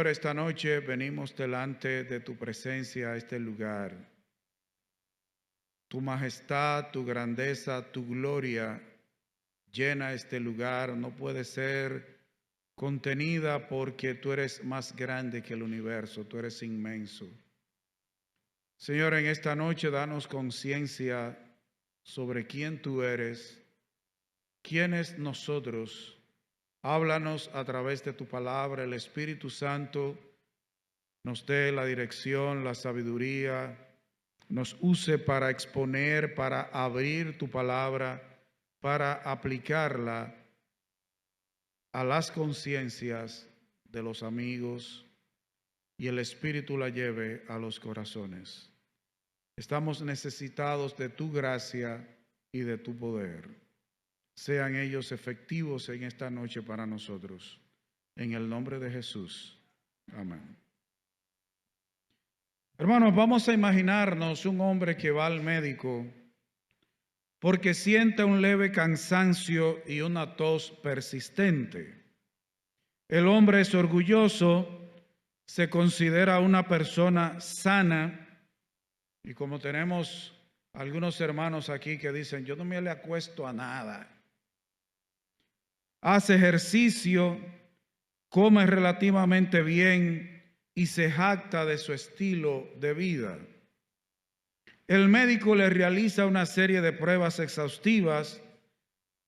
Señor, esta noche venimos delante de tu presencia a este lugar. Tu majestad, tu grandeza, tu gloria llena este lugar. No puede ser contenida porque tú eres más grande que el universo, tú eres inmenso. Señor, en esta noche danos conciencia sobre quién tú eres, quiénes nosotros. Háblanos a través de tu palabra. El Espíritu Santo nos dé la dirección, la sabiduría, nos use para exponer, para abrir tu palabra, para aplicarla a las conciencias de los amigos y el Espíritu la lleve a los corazones. Estamos necesitados de tu gracia y de tu poder. Sean ellos efectivos en esta noche para nosotros. En el nombre de Jesús. Amén. Hermanos, vamos a imaginarnos un hombre que va al médico porque siente un leve cansancio y una tos persistente. El hombre es orgulloso, se considera una persona sana, y como tenemos algunos hermanos aquí que dicen, yo no me le acuesto a nada. Hace ejercicio, come relativamente bien y se jacta de su estilo de vida. El médico le realiza una serie de pruebas exhaustivas.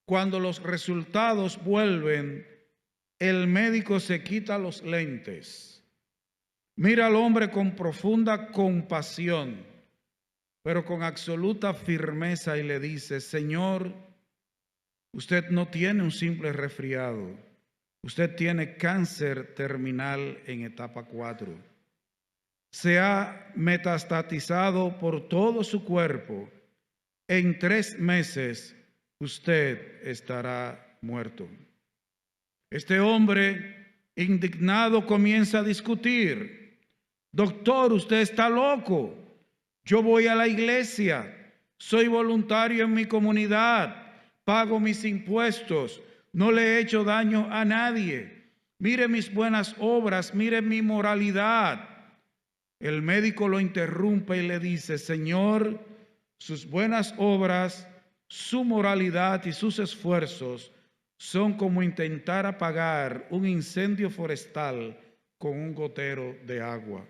Cuando los resultados vuelven, el médico se quita los lentes, mira al hombre con profunda compasión, pero con absoluta firmeza y le dice, Señor, usted no tiene un simple resfriado, usted tiene cáncer terminal en etapa 4. Se ha metastatizado por todo su cuerpo. En 3 meses usted estará muerto. Este hombre, indignado, comienza a discutir. Doctor, usted está loco. Yo voy a la iglesia, soy voluntario en mi comunidad, pago mis impuestos, no le he hecho daño a nadie. Mire mis buenas obras, mire mi moralidad. El médico lo interrumpe y le dice, Señor, sus buenas obras, su moralidad y sus esfuerzos son como intentar apagar un incendio forestal con un gotero de agua.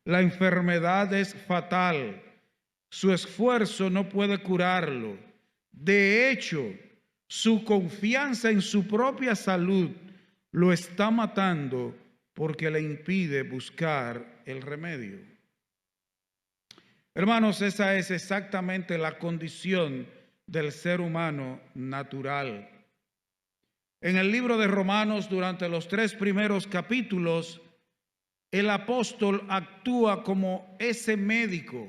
La enfermedad es fatal. Su esfuerzo no puede curarlo. De hecho, su confianza en su propia salud lo está matando porque le impide buscar el remedio. Hermanos, esa es exactamente la condición del ser humano natural. En el libro de Romanos, durante los 3 primeros capítulos, el apóstol actúa como ese médico.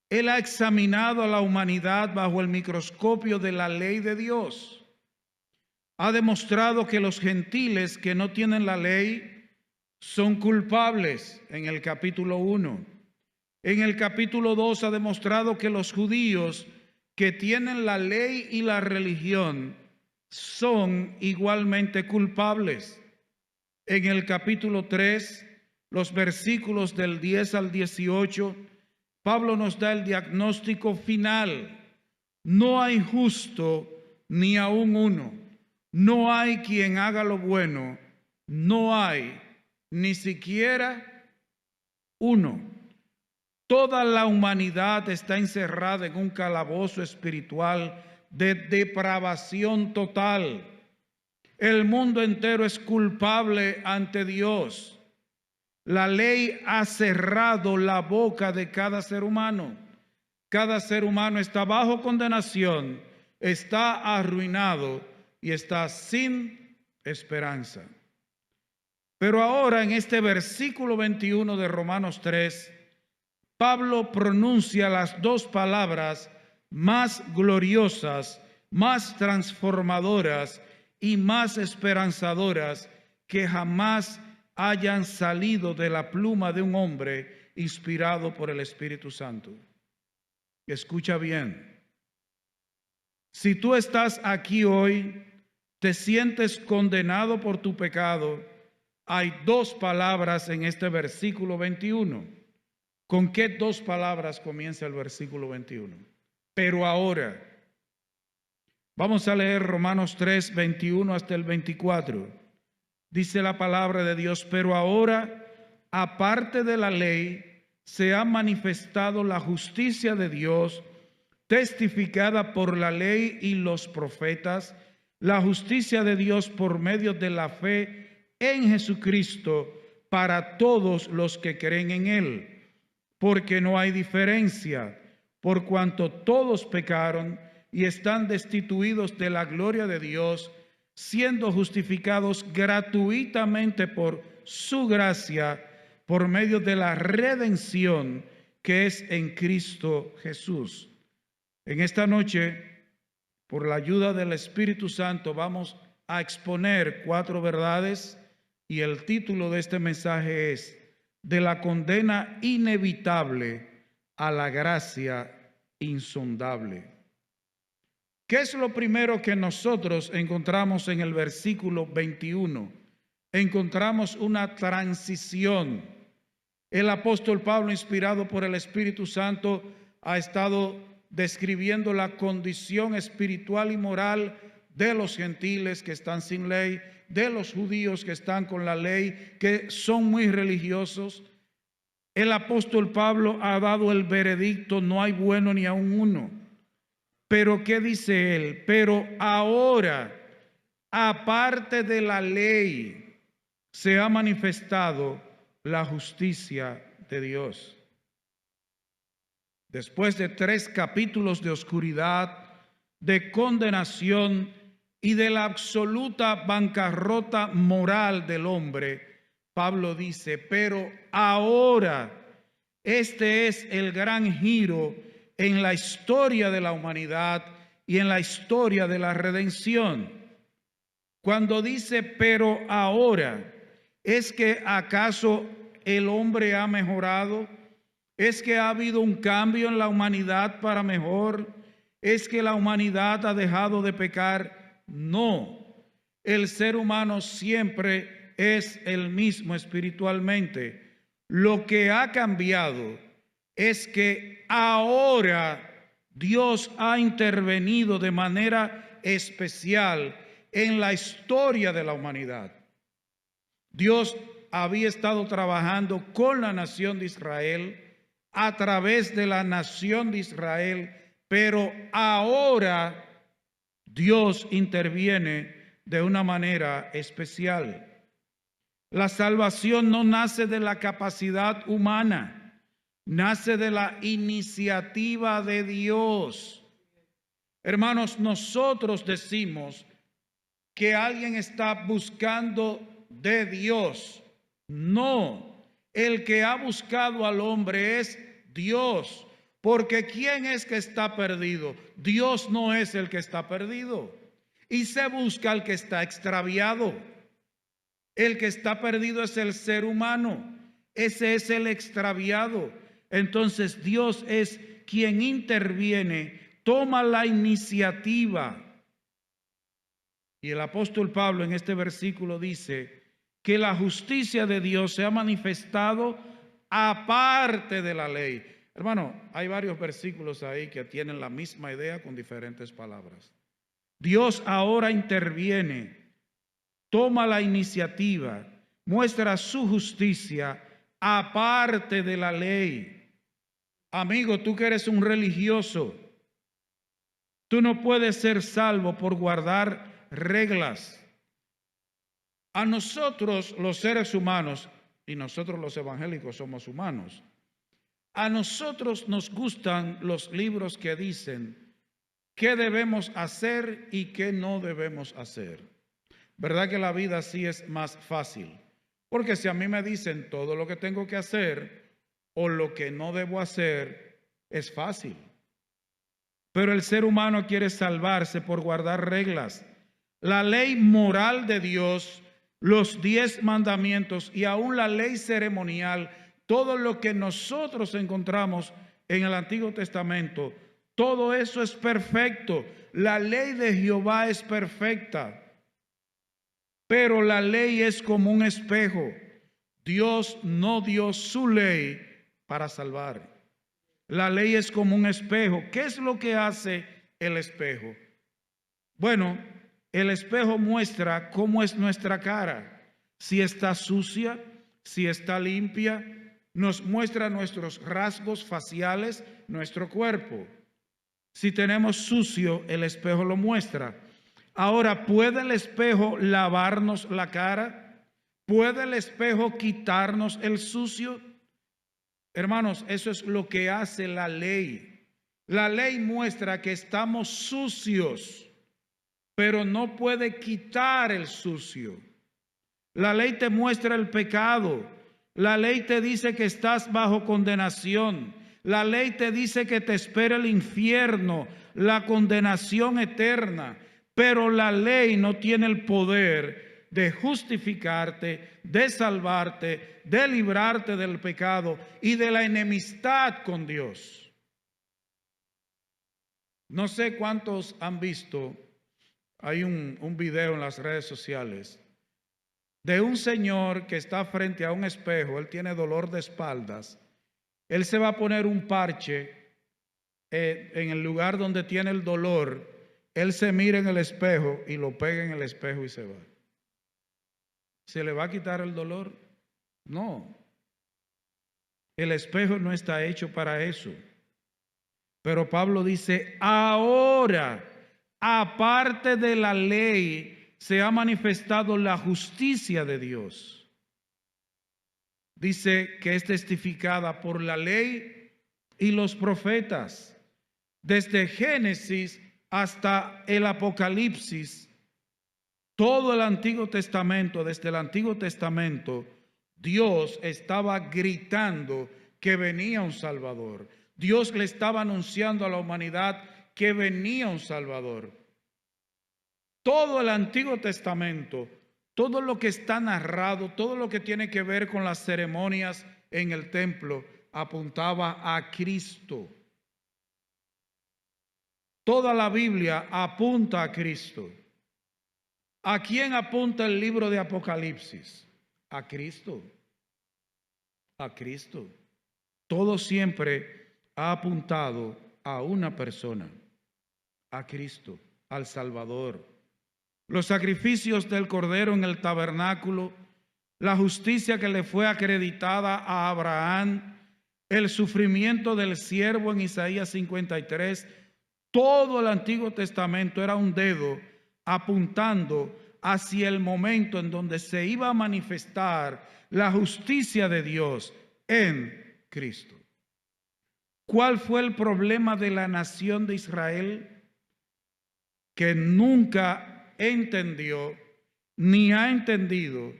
Él ha examinado a la humanidad bajo el microscopio de la ley de Dios. Ha demostrado que los gentiles que no tienen la ley son culpables en el capítulo 1. En el capítulo 2 ha demostrado que los judíos que tienen la ley y la religión son igualmente culpables. En el capítulo 3, los versículos del 10 al 18, Pablo nos da el diagnóstico final. No hay justo ni aun uno. No hay quien haga lo bueno. No hay ni siquiera uno. Toda la humanidad está encerrada en un calabozo espiritual de depravación total. El mundo entero es culpable ante Dios. La ley ha cerrado la boca de cada ser humano. Cada ser humano está bajo condenación, está arruinado y está sin esperanza. Pero ahora en este versículo 21 de Romanos 3, Pablo pronuncia las 2 palabras más gloriosas, más transformadoras y más esperanzadoras que jamás hayan salido de la pluma de un hombre inspirado por el Espíritu Santo. Escucha bien. Si tú estás aquí hoy, te sientes condenado por tu pecado, hay dos palabras en este versículo 21. ¿Con qué dos palabras comienza el versículo 21? Pero ahora. Vamos a leer Romanos 3, 21 hasta el 24. Dice la palabra de Dios, pero ahora, aparte de la ley, se ha manifestado la justicia de Dios, testificada por la ley y los profetas, la justicia de Dios por medio de la fe en Jesucristo para todos los que creen en Él, porque no hay diferencia, por cuanto todos pecaron y están destituidos de la gloria de Dios, siendo justificados gratuitamente por su gracia, por medio de la redención que es en Cristo Jesús. En esta noche, por la ayuda del Espíritu Santo, vamos a exponer 4 verdades y el título de este mensaje es de la condena inevitable a la gracia insondable. ¿Qué es lo primero que nosotros encontramos en el versículo 21? Encontramos una transición. El apóstol Pablo, inspirado por el Espíritu Santo, ha estado describiendo la condición espiritual y moral de los gentiles que están sin ley, de los judíos que están con la ley, que son muy religiosos. El apóstol Pablo ha dado el veredicto, no hay bueno ni aun uno. Pero ¿qué dice él? Pero ahora, aparte de la ley, se ha manifestado la justicia de Dios. Después de 3 capítulos de oscuridad, de condenación y de la absoluta bancarrota moral del hombre, Pablo dice, pero ahora, este es el gran giro en la historia de la humanidad y en la historia de la redención. Cuando dice, pero ahora, ¿es que acaso el hombre ha mejorado? ¿Es que ha habido un cambio en la humanidad para mejor? ¿Es que la humanidad ha dejado de pecar? No. El ser humano siempre es el mismo espiritualmente. Lo que ha cambiado es que ahora Dios ha intervenido de manera especial en la historia de la humanidad. Dios había estado trabajando con la nación de Israel, a través de la nación de Israel, pero ahora Dios interviene de una manera especial. La salvación no nace de la capacidad humana, nace de la iniciativa de Dios. Hermanos, nosotros decimos que alguien está buscando de Dios. No, el que ha buscado al hombre es Dios, porque ¿quién es que está perdido? Dios no es el que está perdido, y se busca al que está extraviado. El que está perdido es el ser humano, ese es el extraviado. Entonces Dios es quien interviene, toma la iniciativa. Y el apóstol Pablo en este versículo dice que la justicia de Dios se ha manifestado aparte de la ley. Hermano, hay varios versículos ahí que tienen la misma idea con diferentes palabras. Dios ahora interviene, toma la iniciativa, muestra su justicia aparte de la ley. Amigo, tú que eres un religioso, tú no puedes ser salvo por guardar reglas. A nosotros los seres humanos, y nosotros los evangélicos somos humanos, a nosotros nos gustan los libros que dicen qué debemos hacer y qué no debemos hacer. ¿Verdad que la vida así es más fácil? Porque si a mí me dicen todo lo que tengo que hacer o lo que no debo hacer, es fácil. Pero el ser humano quiere salvarse por guardar reglas. La ley moral de Dios, los 10 mandamientos y aún la ley ceremonial, todo lo que nosotros encontramos en el Antiguo Testamento, todo eso es perfecto. La ley de Jehová es perfecta. Pero la ley es como un espejo. Dios no dio su ley para salvar. La ley es como un espejo. ¿Qué es lo que hace el espejo? Bueno, el espejo muestra cómo es nuestra cara. Si está sucia, si está limpia, nos muestra nuestros rasgos faciales, nuestro cuerpo. Si tenemos sucio, el espejo lo muestra. Ahora, ¿puede el espejo lavarnos la cara? ¿Puede el espejo quitarnos el sucio? Hermanos, eso es lo que hace la ley. La ley muestra que estamos sucios, pero no puede quitar el sucio. La ley te muestra el pecado. La ley te dice que estás bajo condenación. La ley te dice que te espera el infierno, la condenación eterna. Pero la ley no tiene el poder de justificarte, de salvarte, de librarte del pecado y de la enemistad con Dios. No sé cuántos han visto, hay un video en las redes sociales de un señor que está frente a un espejo. Él tiene dolor de espaldas. Él se va a poner un parche en el lugar donde tiene el dolor. Él se mira en el espejo y lo pega en el espejo y se va. ¿Se le va a quitar el dolor? No. El espejo no está hecho para eso. Pero Pablo dice, ahora, aparte de la ley, se ha manifestado la justicia de Dios. Dice que es testificada por la ley y los profetas. Desde Génesis hasta el Apocalipsis, todo el Antiguo Testamento, desde el Antiguo Testamento, Dios estaba gritando que venía un Salvador. Dios le estaba anunciando a la humanidad que venía un Salvador. Todo el Antiguo Testamento, todo lo que está narrado, todo lo que tiene que ver con las ceremonias en el templo, apuntaba a Cristo. Toda la Biblia apunta a Cristo. ¿A quién apunta el libro de Apocalipsis? A Cristo. A Cristo. Todo siempre ha apuntado a una persona, a Cristo, al Salvador. Los sacrificios del Cordero en el tabernáculo, la justicia que le fue acreditada a Abraham, el sufrimiento del siervo en Isaías 53, todo el Antiguo Testamento era un dedo apuntando hacia el momento en donde se iba a manifestar la justicia de Dios en Cristo. ¿Cuál fue el problema de la nación de Israel? Que nunca entendió ni ha entendido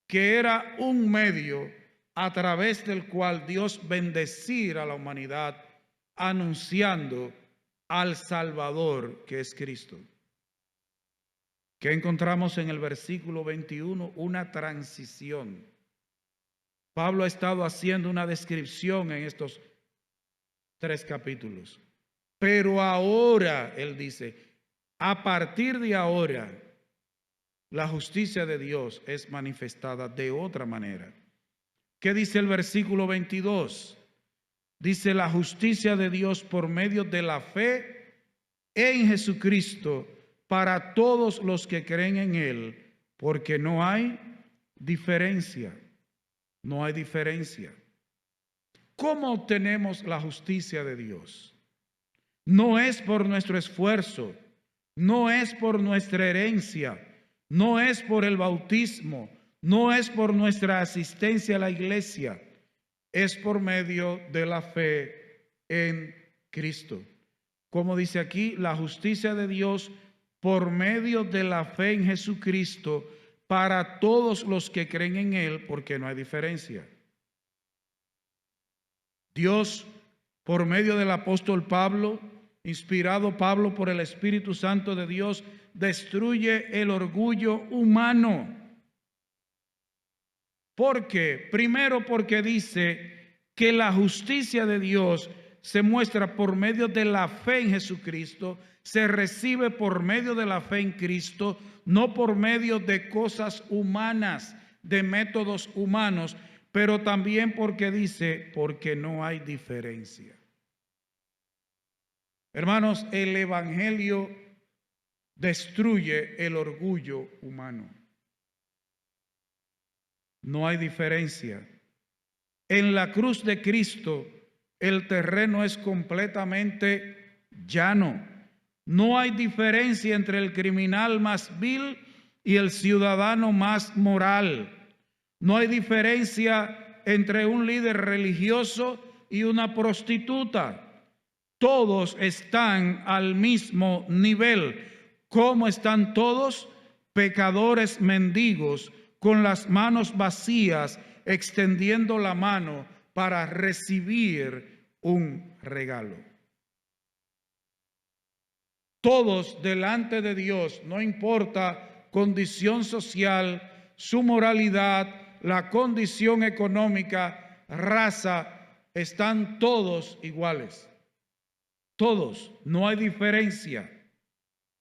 que era un medio a través del cual Dios bendecir a la humanidad anunciando al Salvador, que es Cristo. ¿Qué encontramos en el versículo 21? Una transición. Pablo ha estado haciendo una descripción en estos 3 capítulos. Pero ahora, él dice, a partir de ahora, la justicia de Dios es manifestada de otra manera. ¿Qué dice el versículo 22? Dice, la justicia de Dios por medio de la fe en Jesucristo para todos los que creen en Él, porque no hay diferencia. No hay diferencia. ¿Cómo obtenemos la justicia de Dios? No es por nuestro esfuerzo, no es por nuestra herencia, no es por el bautismo, no es por nuestra asistencia a la iglesia, es por medio de la fe en Cristo. Como dice aquí, la justicia de Dios por medio de la fe en Jesucristo para todos los que creen en Él, porque no hay diferencia. Dios, por medio del apóstol Pablo, inspirado Pablo por el Espíritu Santo de Dios, destruye el orgullo humano. ¿Por qué? Primero porque dice que la justicia de Dios se muestra por medio de la fe en Jesucristo, se recibe por medio de la fe en Cristo, no por medio de cosas humanas, de métodos humanos, pero también porque dice, porque no hay diferencia. Hermanos, el Evangelio destruye el orgullo humano. No hay diferencia. En la cruz de Cristo, el terreno es completamente llano. No hay diferencia entre el criminal más vil y el ciudadano más moral. No hay diferencia entre un líder religioso y una prostituta. Todos están al mismo nivel. ¿Cómo están todos? Pecadores mendigos, con las manos vacías, extendiendo la mano para recibir un regalo. Todos delante de Dios, no importa condición social, su moralidad, la condición económica, raza, están todos iguales. Todos, no hay diferencia.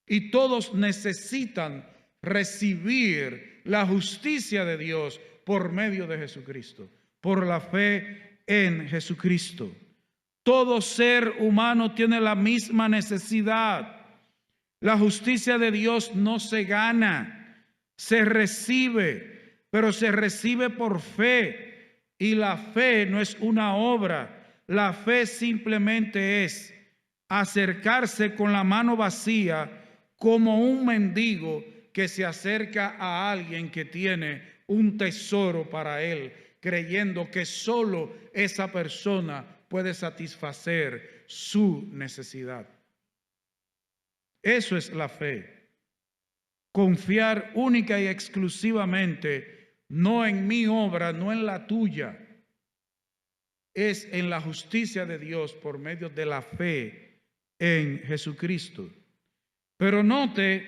Y todos necesitan recibir la justicia de Dios por medio de Jesucristo, por la fe en Jesucristo. Todo ser humano tiene la misma necesidad. La justicia de Dios no se gana, se recibe, pero se recibe por fe. Y la fe no es una obra, la fe simplemente es acercarse con la mano vacía como un mendigo que se acerca a alguien que tiene un tesoro para él, creyendo que solo esa persona puede satisfacer su necesidad. Eso es la fe. Confiar única y exclusivamente, no en mi obra, no en la tuya, es en la justicia de Dios por medio de la fe en Jesucristo. Pero note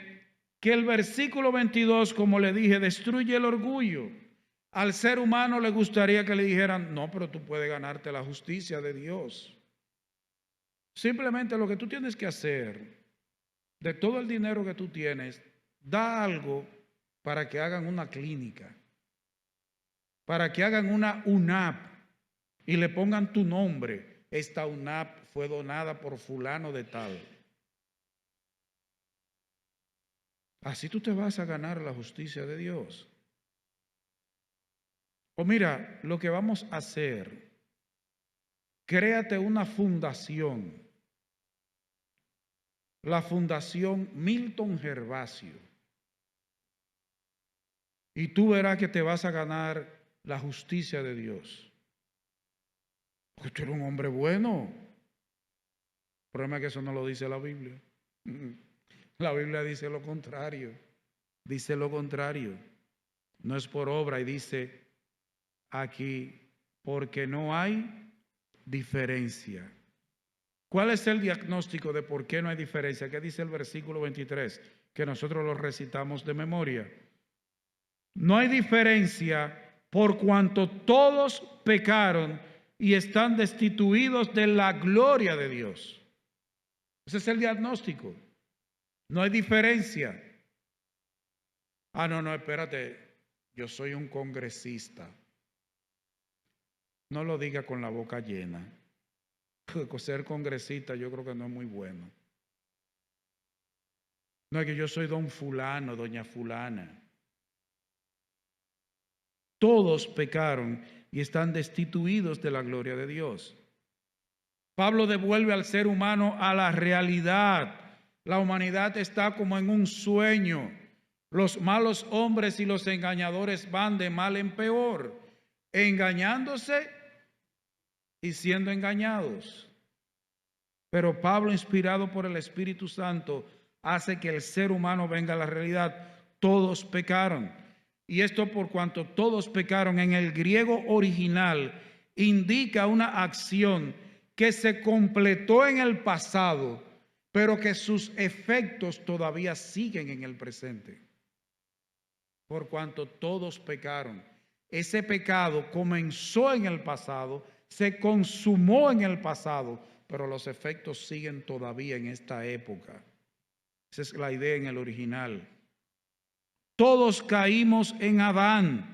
que el versículo 22, como le dije, destruye el orgullo. Al ser humano le gustaría que le dijeran, no, pero tú puedes ganarte la justicia de Dios. Simplemente lo que tú tienes que hacer, de todo el dinero que tú tienes, da algo para que hagan una clínica, para que hagan una UNAP y le pongan tu nombre. Esta UNAP fue donada por fulano de tal. Así tú te vas a ganar la justicia de Dios. O mira, lo que vamos a hacer, créate una fundación, la Fundación Milton Gervasio, y tú verás que te vas a ganar la justicia de Dios. Porque tú eres un hombre bueno. El problema es que eso no lo dice la Biblia. La Biblia dice lo contrario. Dice lo contrario. No es por obra, y dice aquí, porque no hay diferencia. ¿Cuál es el diagnóstico de por qué no hay diferencia? ¿Qué dice el versículo 23? Que nosotros lo recitamos de memoria. No hay diferencia por cuanto todos pecaron y están destituidos de la gloria de Dios. Ese es el diagnóstico. No hay diferencia. No, espérate, yo soy un congresista. No lo diga con la boca llena. Ser congresista yo creo que no es muy bueno. No es que yo soy don fulano, doña fulana. Todos pecaron y están destituidos de la gloria de Dios. Pablo devuelve al ser humano a la realidad. La humanidad está como en un sueño. Los malos hombres y los engañadores van de mal en peor, engañándose y siendo engañados. Pero Pablo, inspirado por el Espíritu Santo, hace que el ser humano venga a la realidad. Todos pecaron. Y esto por cuanto todos pecaron, en el griego original indica una acción que se completó en el pasado, pero que sus efectos todavía siguen en el presente. Por cuanto todos pecaron. Ese pecado comenzó en el pasado, se consumó en el pasado, pero los efectos siguen todavía en esta época. Esa es la idea en el original. Todos caímos en Adán.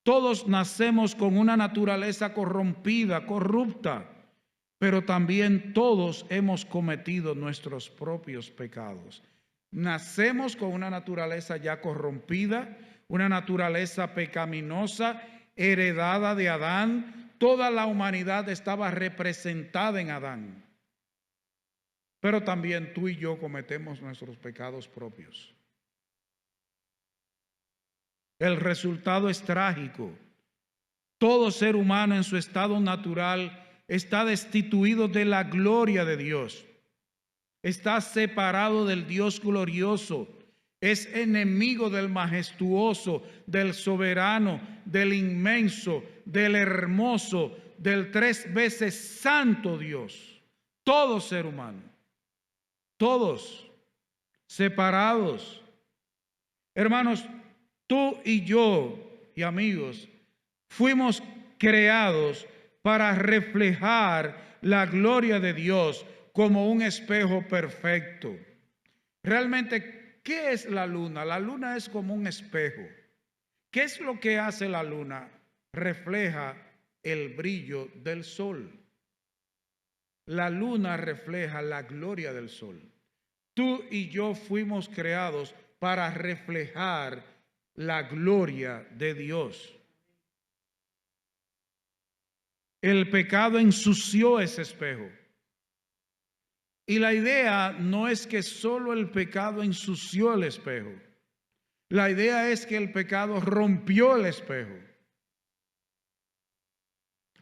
Todos nacemos con una naturaleza corrompida, corrupta, pero también todos hemos cometido nuestros propios pecados. Nacemos con una naturaleza ya corrompida, una naturaleza pecaminosa, heredada de Adán. Toda la humanidad estaba representada en Adán. Pero también tú y yo cometemos nuestros pecados propios. El resultado es trágico. Todo ser humano en su estado natural está destituido de la gloria de Dios. Está separado del Dios glorioso. Es enemigo del majestuoso, del soberano, del inmenso, del hermoso, del 3 veces santo Dios. Todo ser humano. Todos separados. Hermanos, tú y yo, y amigos, fuimos creados para reflejar la gloria de Dios como un espejo perfecto. Realmente, ¿qué es la luna? La luna es como un espejo. ¿Qué es lo que hace la luna? Refleja el brillo del sol. La luna refleja la gloria del sol. Tú y yo fuimos creados para reflejar la gloria de Dios. El pecado ensució ese espejo. Y la idea no es que solo el pecado ensució el espejo. La idea es que el pecado rompió el espejo.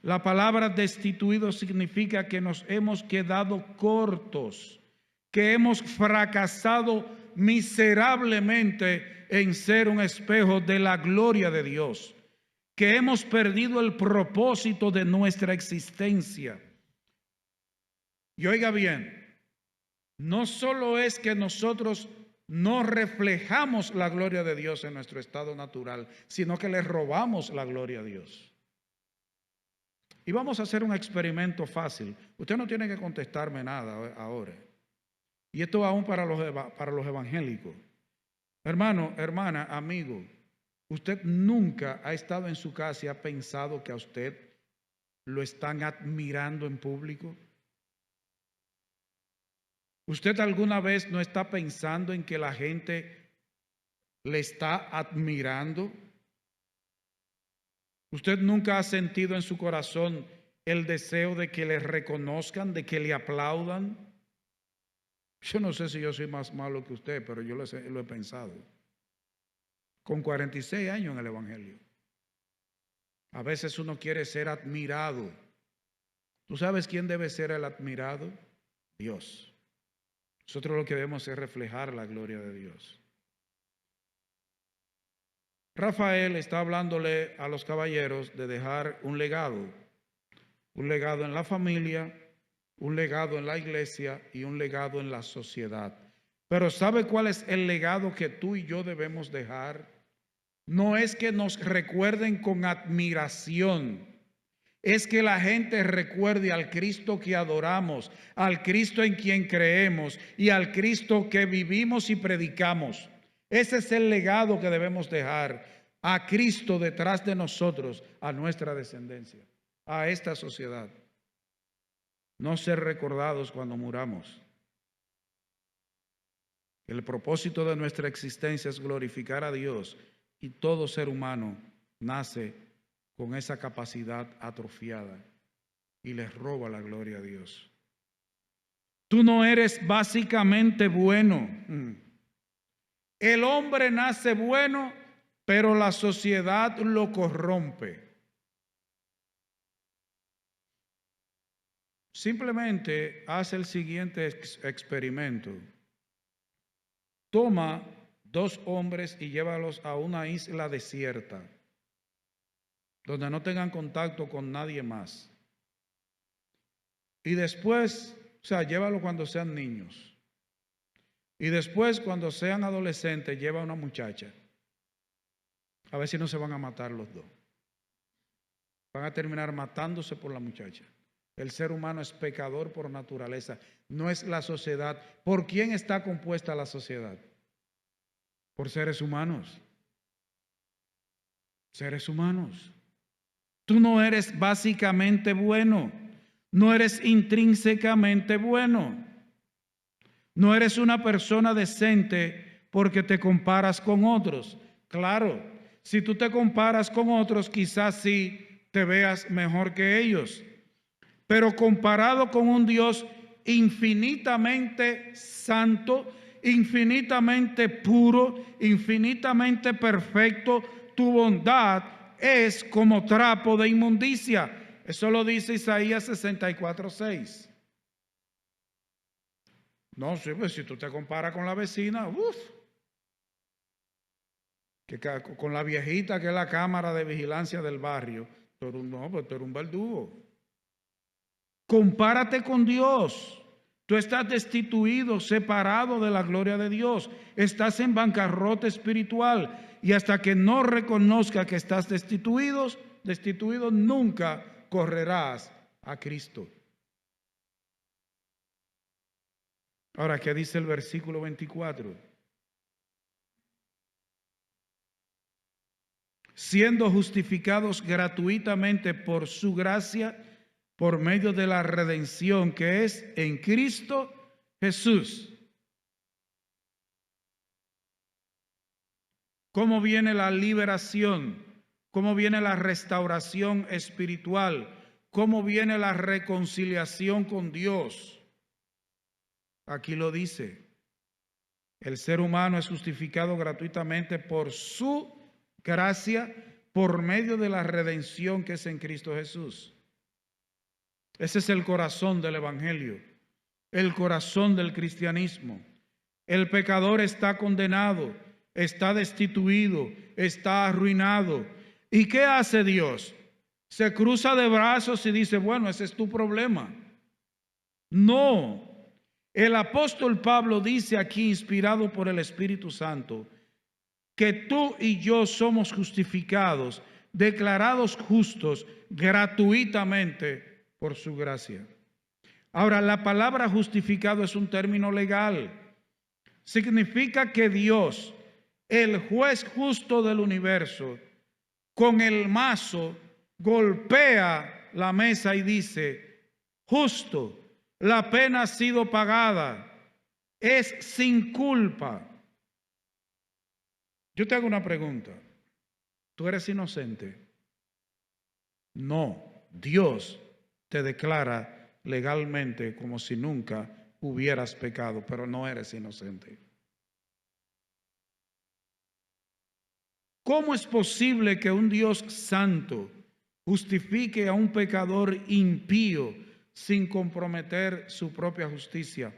La palabra destituido significa que nos hemos quedado cortos, que hemos fracasado miserablemente en ser un espejo de la gloria de Dios, que hemos perdido el propósito de nuestra existencia. Y oiga bien, no solo es que nosotros no reflejamos la gloria de Dios en nuestro estado natural, sino que le robamos la gloria a Dios. Y vamos a hacer un experimento fácil. Usted no tiene que contestarme nada ahora. Y esto aún para los evangélicos. Hermano, hermana, amigo, usted nunca ha estado en su casa y ha pensado que a usted lo están admirando en público. ¿Usted alguna vez no está pensando en que la gente le está admirando? ¿Usted nunca ha sentido en su corazón el deseo de que le reconozcan, de que le aplaudan? Yo no sé si yo soy más malo que usted, pero yo lo he pensado. Con 46 años en el Evangelio. A veces uno quiere ser admirado. ¿Tú sabes quién debe ser el admirado? Dios. Nosotros lo que debemos es reflejar la gloria de Dios. Rafael está hablándole a los caballeros de dejar un legado en la familia, un legado en la iglesia y un legado en la sociedad. Pero ¿sabe cuál es el legado que tú y yo debemos dejar? No es que nos recuerden con admiración, es que la gente recuerde al Cristo que adoramos, al Cristo en quien creemos y al Cristo que vivimos y predicamos. Ese es el legado que debemos dejar, a Cristo detrás de nosotros, a nuestra descendencia, a esta sociedad. No ser recordados cuando muramos. El propósito de nuestra existencia es glorificar a Dios, y todo ser humano nace con esa capacidad atrofiada y les roba la gloria a Dios. Tú no eres básicamente bueno. El hombre nace bueno, pero la sociedad lo corrompe. Simplemente haz el siguiente experimento. Toma 2 hombres y llévalos a una isla desierta, donde no tengan contacto con nadie más. Y después, llévalos cuando sean niños. Y después, cuando sean adolescentes, lleva a una muchacha. A ver si no se van a matar los dos. Van a terminar matándose por la muchacha. El ser humano es pecador por naturaleza, no es la sociedad. ¿Por quién está compuesta la sociedad? Por seres humanos. Seres humanos. Tú no eres básicamente bueno, no eres intrínsecamente bueno, no eres una persona decente porque te comparas con otros. Claro, si tú te comparas con otros, quizás sí te veas mejor que ellos, pero comparado con un Dios infinitamente santo, infinitamente puro, infinitamente perfecto, tu bondad es como trapo de inmundicia. Eso lo dice Isaías 64:6. No, sí, pues si tú te comparas con la vecina, con la viejita que es la cámara de vigilancia del barrio, pero no, pues tú eres un verdugo. Compárate con Dios. Tú estás destituido, separado de la gloria de Dios. Estás en bancarrota espiritual. Y hasta que no reconozca que estás destituido, nunca correrás a Cristo. Ahora, ¿qué dice el versículo 24? Siendo justificados gratuitamente por su gracia, por medio de la redención que es en Cristo Jesús. ¿Cómo viene la liberación? ¿Cómo viene la restauración espiritual? ¿Cómo viene la reconciliación con Dios? Aquí lo dice. El ser humano es justificado gratuitamente por su gracia, por medio de la redención que es en Cristo Jesús. Ese es el corazón del Evangelio, el corazón del cristianismo. El pecador está condenado, está destituido, está arruinado. ¿Y qué hace Dios? Se cruza de brazos y dice, bueno, ese es tu problema. No. El apóstol Pablo dice aquí, inspirado por el Espíritu Santo, que tú y yo somos justificados, declarados justos gratuitamente por su gracia. Ahora, la palabra justificado es un término legal. Significa que Dios, el juez justo del universo, con el mazo golpea la mesa y dice, justo, la pena ha sido pagada, es sin culpa. Yo te hago una pregunta. ¿Tú eres inocente? No, Dios te declara legalmente como si nunca hubieras pecado, pero no eres inocente. ¿Cómo es posible que un Dios santo justifique a un pecador impío sin comprometer su propia justicia?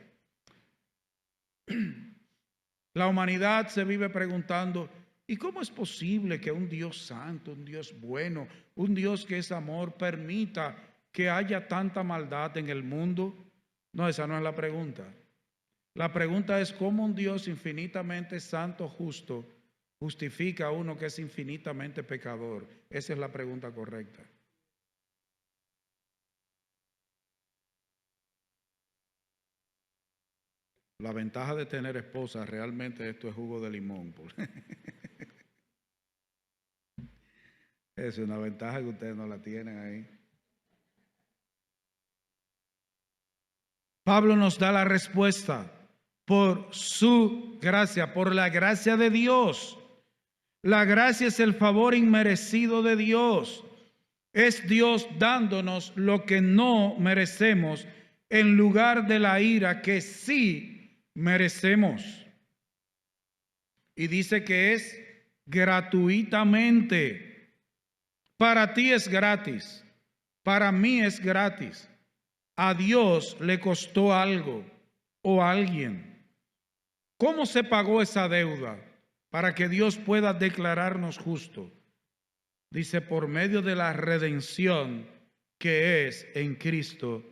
La humanidad se vive preguntando, ¿y cómo es posible que un Dios santo, un Dios bueno, un Dios que es amor, permita que haya tanta maldad en el mundo? No, esa no es la pregunta. La pregunta es cómo un Dios infinitamente santo, justo, justifica a uno que es infinitamente pecador. Esa es la pregunta correcta. La ventaja de tener esposa, realmente esto es jugo de limón. Es una ventaja que ustedes no la tienen ahí. Pablo nos da la respuesta por su gracia, por la gracia de Dios. La gracia es el favor inmerecido de Dios. Es Dios dándonos lo que no merecemos en lugar de la ira que sí merecemos. Y dice que es gratuitamente. Para ti es gratis, para mí es gratis. A Dios le costó algo o a alguien. ¿Cómo se pagó esa deuda para que Dios pueda declararnos justos? Dice, por medio de la redención que es en Cristo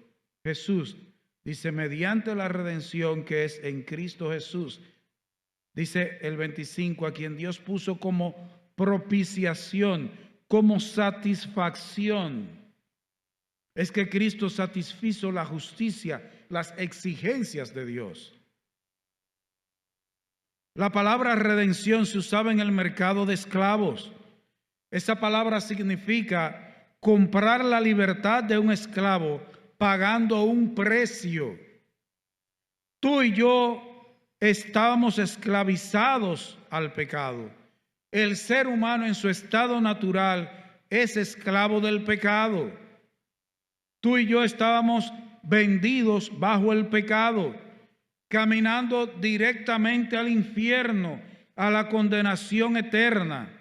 Jesús. Dice, mediante la redención que es en Cristo Jesús. Dice el 25, a quien Dios puso como propiciación, como satisfacción. es que Cristo satisfizo la justicia, las exigencias de Dios. La palabra redención se usaba en el mercado de esclavos. Esa palabra significa comprar la libertad de un esclavo pagando un precio. Tú y yo estábamos esclavizados al pecado. El ser humano en su estado natural es esclavo del pecado. Tú y yo estábamos vendidos bajo el pecado, caminando directamente al infierno, a la condenación eterna.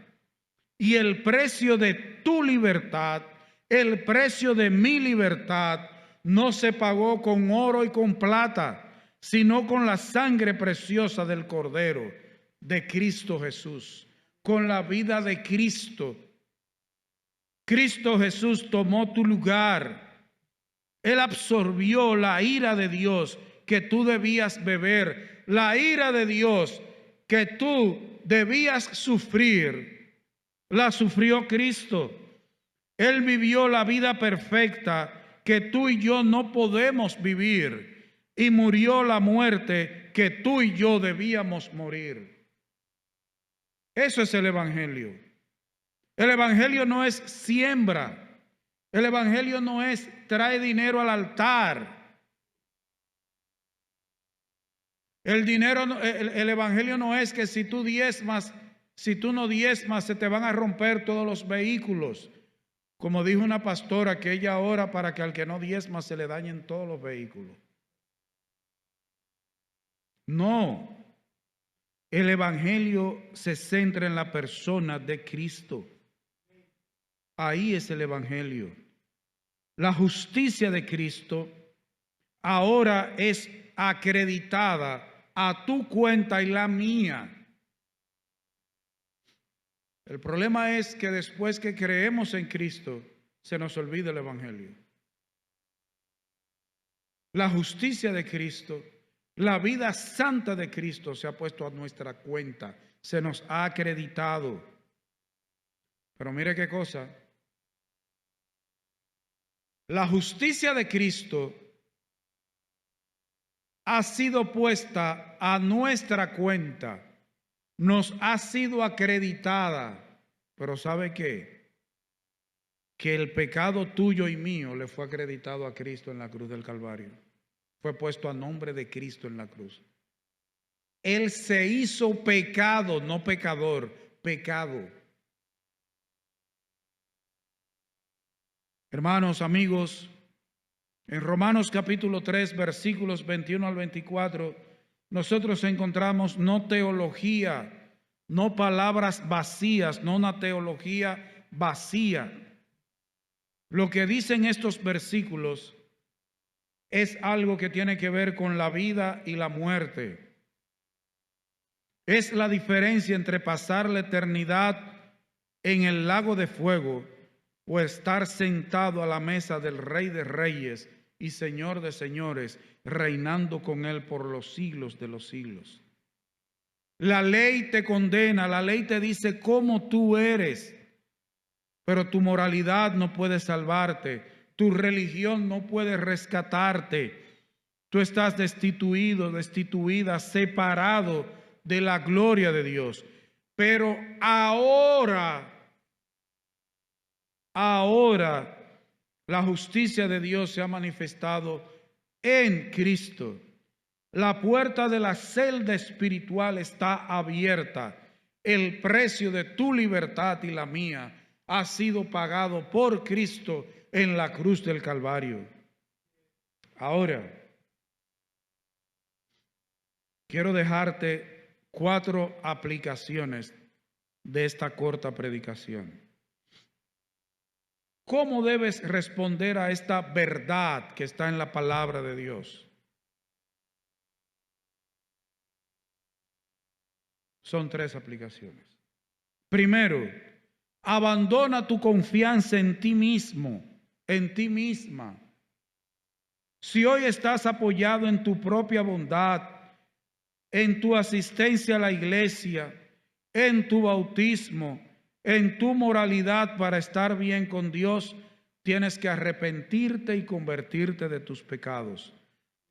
Y el precio de tu libertad, el precio de mi libertad, no se pagó con oro y con plata, sino con la sangre preciosa del Cordero, de Cristo Jesús, con la vida de Cristo. Cristo Jesús tomó tu lugar. Él absorbió la ira de Dios que tú debías beber, la ira de Dios que tú debías sufrir, la sufrió Cristo. Él vivió la vida perfecta que tú y yo no podemos vivir y murió la muerte que tú y yo debíamos morir. Eso es el Evangelio. El Evangelio no es siembra. El Evangelio no es trae dinero al altar. El Evangelio no es que si tú no diezmas, se te van a romper todos los vehículos. Como dijo una pastora que ella ora para que al que no diezma se le dañen todos los vehículos. No. El Evangelio se centra en la persona de Cristo. Ahí es el Evangelio. La justicia de Cristo ahora es acreditada a tu cuenta y la mía. El problema es que después que creemos en Cristo, se nos olvida el Evangelio. La justicia de Cristo, la vida santa de Cristo se ha puesto a nuestra cuenta, se nos ha acreditado. Pero mire qué cosa. La justicia de Cristo ha sido puesta a nuestra cuenta, nos ha sido acreditada, pero ¿sabe qué? Que el pecado tuyo y mío le fue acreditado a Cristo en la cruz del Calvario. Fue puesto a nombre de Cristo en la cruz. Él se hizo pecado, no pecador, pecado. Hermanos, amigos, en Romanos capítulo 3, versículos 21 al 24, nosotros encontramos no teología, no palabras vacías, no una teología vacía. Lo que dicen estos versículos es algo que tiene que ver con la vida y la muerte. Es la diferencia entre pasar la eternidad en el lago de fuego o estar sentado a la mesa del Rey de Reyes y Señor de Señores, reinando con Él por los siglos de los siglos. La ley te condena, la ley te dice cómo tú eres, pero tu moralidad no puede salvarte, tu religión no puede rescatarte. Tú estás destituido, destituida, separado de la gloria de Dios. Pero ahora la justicia de Dios se ha manifestado en Cristo. La puerta de la celda espiritual está abierta. El precio de tu libertad y la mía ha sido pagado por Cristo en la cruz del Calvario. Ahora, quiero dejarte 4 aplicaciones de esta corta predicación. ¿Cómo debes responder a esta verdad que está en la palabra de Dios? Son 3 aplicaciones. Primero, abandona tu confianza en ti mismo, en ti misma. Si hoy estás apoyado en tu propia bondad, en tu asistencia a la iglesia, en tu bautismo, en tu moralidad para estar bien con Dios, tienes que arrepentirte y convertirte de tus pecados.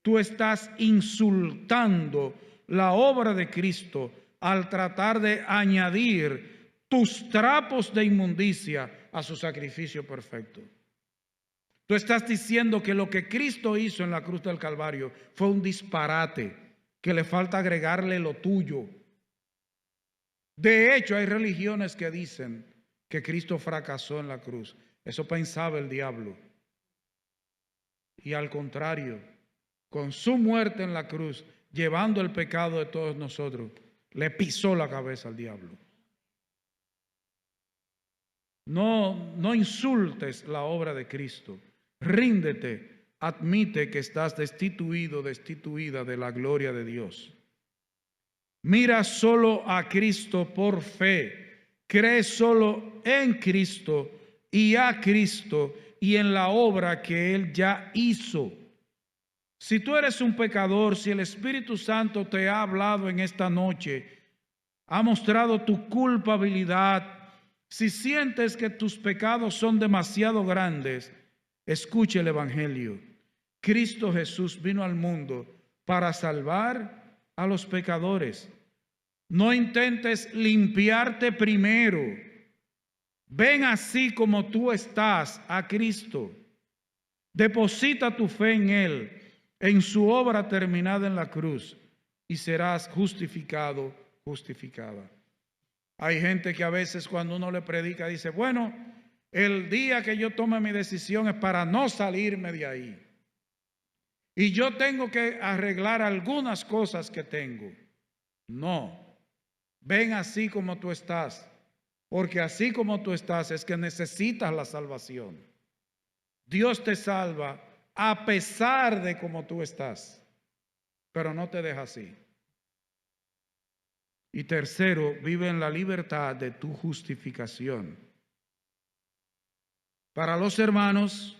Tú estás insultando la obra de Cristo al tratar de añadir tus trapos de inmundicia a su sacrificio perfecto. Tú estás diciendo que lo que Cristo hizo en la cruz del Calvario fue un disparate, que le falta agregarle lo tuyo. De hecho, hay religiones que dicen que Cristo fracasó en la cruz. Eso pensaba el diablo. Y al contrario, con su muerte en la cruz, llevando el pecado de todos nosotros, le pisó la cabeza al diablo. No insultes la obra de Cristo. Ríndete, admite que estás destituido, destituida de la gloria de Dios. Mira solo a Cristo por fe. Cree solo en Cristo y a Cristo y en la obra que Él ya hizo. Si tú eres un pecador, si el Espíritu Santo te ha hablado en esta noche, ha mostrado tu culpabilidad, si sientes que tus pecados son demasiado grandes, escuche el Evangelio. Cristo Jesús vino al mundo para salvar a los pecadores. No intentes limpiarte primero. Ven así como tú estás a Cristo. Deposita tu fe en Él, en su obra terminada en la cruz, y serás justificado, justificada. Hay gente que a veces cuando uno le predica dice, bueno, el día que yo tome mi decisión es para no salirme de ahí. Y yo tengo que arreglar algunas cosas que tengo. No, ven así como tú estás, porque así como tú estás es que necesitas la salvación. Dios te salva a pesar de cómo tú estás, pero no te deja así. Y tercero, vive en la libertad de tu justificación. Para los hermanos,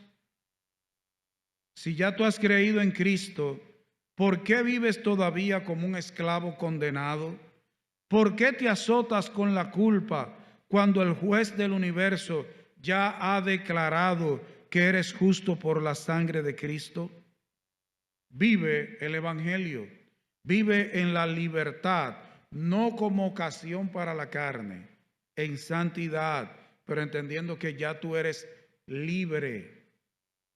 si ya tú has creído en Cristo, ¿por qué vives todavía como un esclavo condenado? ¿Por qué te azotas con la culpa cuando el juez del universo ya ha declarado que eres justo por la sangre de Cristo? Vive el Evangelio, vive en la libertad, no como ocasión para la carne, en santidad, pero entendiendo que ya tú eres libre,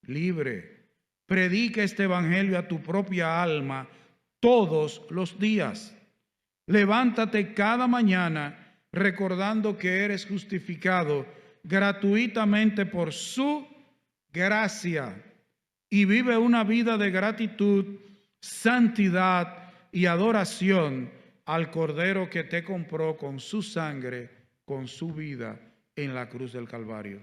libre. Predica este Evangelio a tu propia alma todos los días. Levántate cada mañana recordando que eres justificado gratuitamente por su gracia y vive una vida de gratitud, santidad y adoración al Cordero que te compró con su sangre, con su vida en la cruz del Calvario.